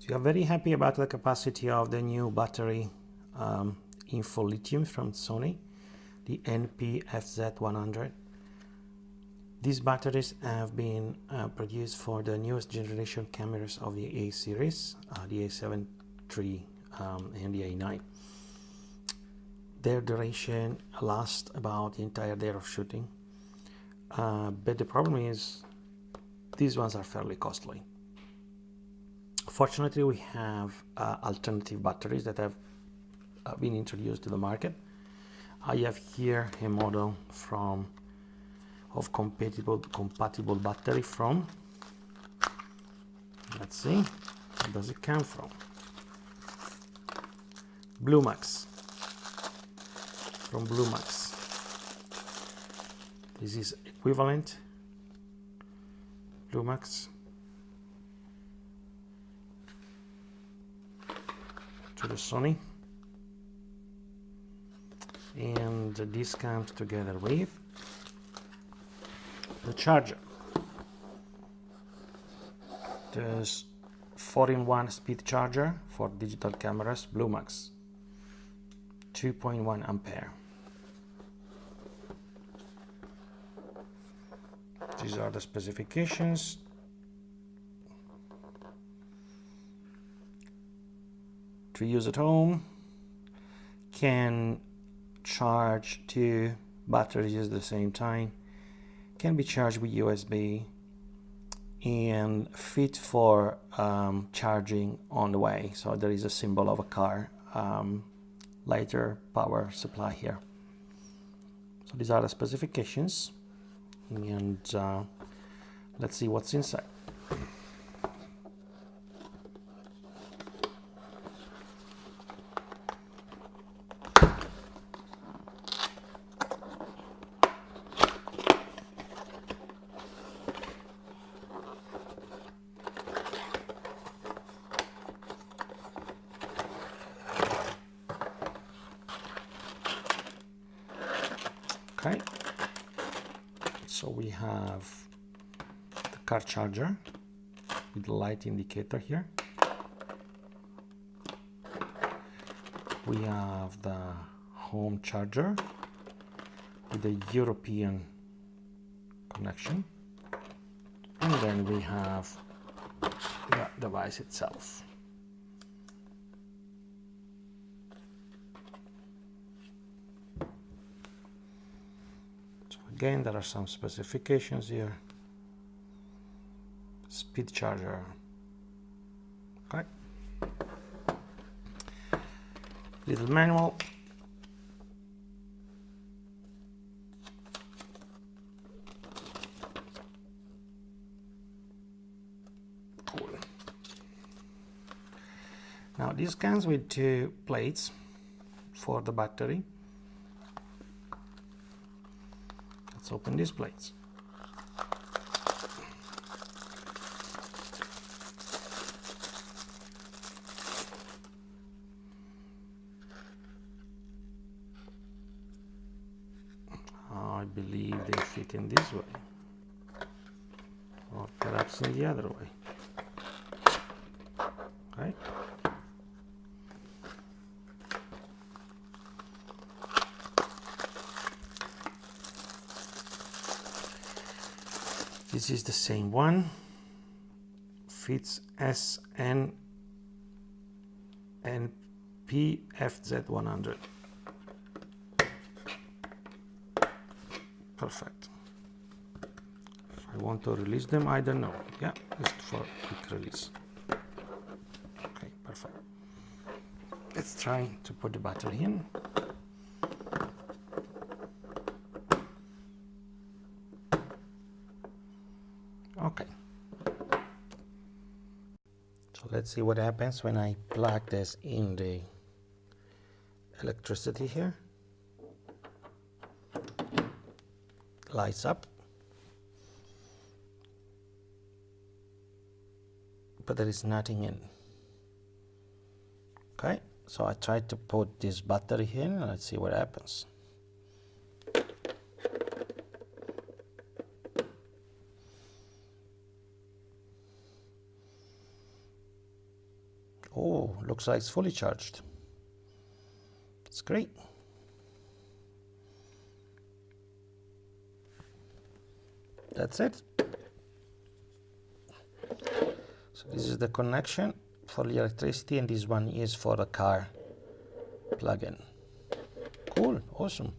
So I'm very happy about the capacity of the new battery info lithium from Sony, the NP FZ100. These batteries have been produced for the newest generation cameras of the A series, the A7 III and the A9. Their duration lasts about the entire day of shooting, but the problem is these ones are fairly costly. Fortunately, we have alternative batteries that have been introduced to the market. I have here a model of compatible battery from, let's see, where does it come from? Blumax. From Blumax. This is equivalent Blumax to the Sony, and this comes together with the charger. There's 4-in-1 speed charger for digital cameras, Blumax, 2.1 ampere. These are the specifications. To use at home, can charge 2 batteries at the same time, can be charged with USB, and fit for charging on the way. So there is a symbol of a car, lighter power supply here. So these are the specifications, and let's see what's inside. Okay, so we have the car charger with the light indicator here. We have the home charger with the European connection, and then we have the device itself. Again, there are some specifications here. Speed charger. Okay. Little manual. Cool. Now this comes with 2 plates for the battery. Let's open these plates. I believe they fit in this way, or perhaps in the other way. Okay. This is the same one, fits SN NP FZ100. Perfect. If I want to release them, I don't know. Yeah, just for quick release. Okay, perfect. Let's try to put the battery in. Okay, so let's see what happens when I plug this in the electricity here. Lights up, but there is nothing in. Okay, so I tried to put this battery in, and let's see what happens. Oh, looks like it's fully charged. It's great. That's it. So this is the connection for the electricity, and this one is for the car plug-in. Cool, awesome.